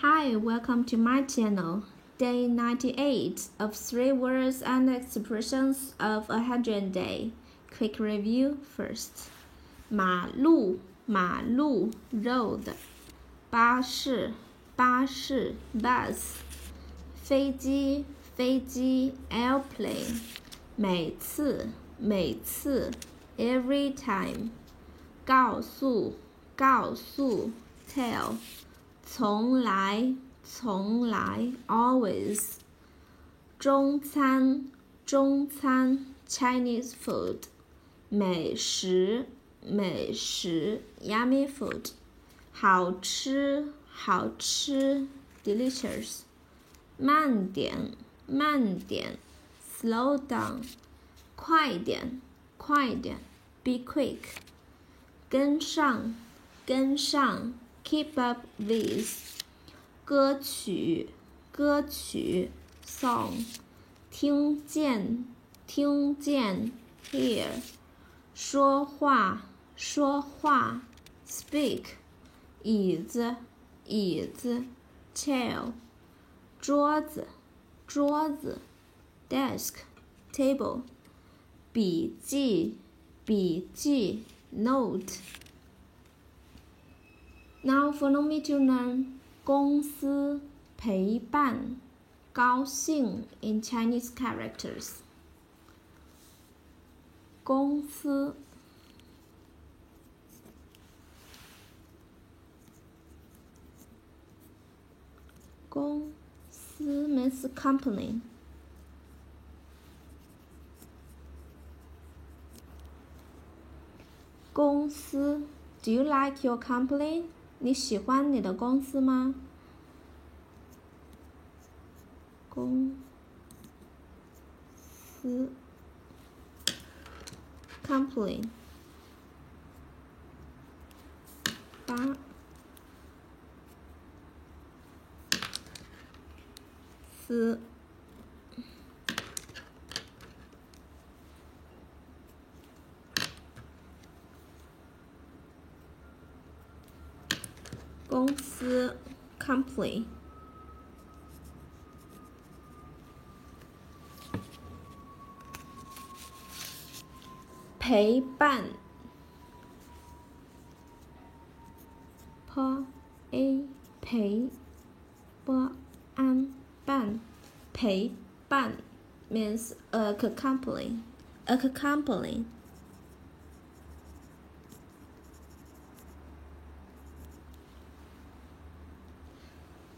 Hi, welcome to my channel. Day 98 of 3 words and expressions of 100 day. Quick review first. 马路 road. 巴士 bus. 飞机 airplane. 每次 every time. 告诉 tell. 从来 always. 中餐 Chinese food. 美食 yummy food. 好吃 delicious. 慢点 slow down. 快点 be quick. 跟上 keep up with. 歌曲 song. 听见 hear. 说话 speak. 椅子 chair. 桌子 desk table. 笔记 note. Now follow me to learn 公司陪伴高兴 in Chinese characters. 公司means company. 公司 Do you like your company? 你喜欢你的公司吗？公司 company. 巴士公司 company. 陪伴 陪伴 means accompany.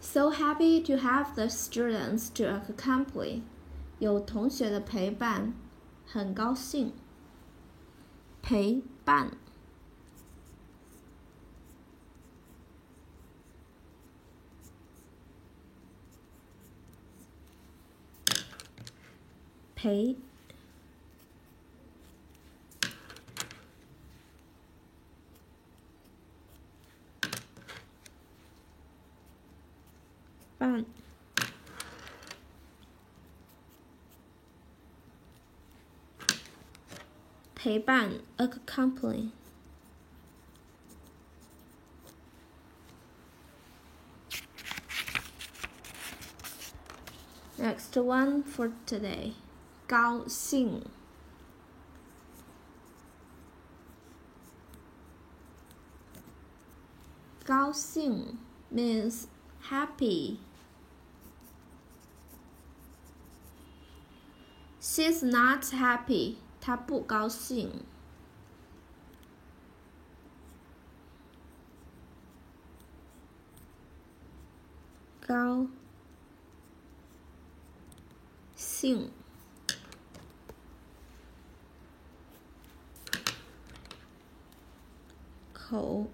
So happy to have the students to accompany. 有同学的陪伴，很高兴。陪伴陪伴陪伴 accompany. Next one for today. 高兴高兴 means happy. She's not happy. 她不高兴。高兴口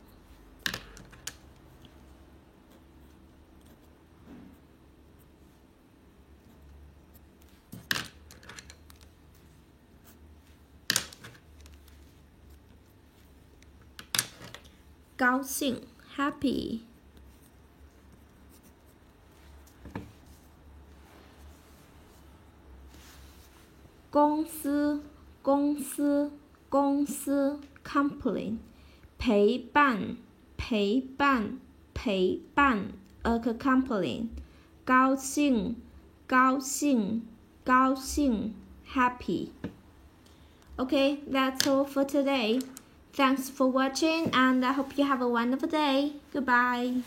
高兴 happy. 公司 company. 陪伴 accompany. 高兴，高兴，高兴 happy. Okay, that's all for today. Thanks for watching and I hope you have a wonderful day. Goodbye.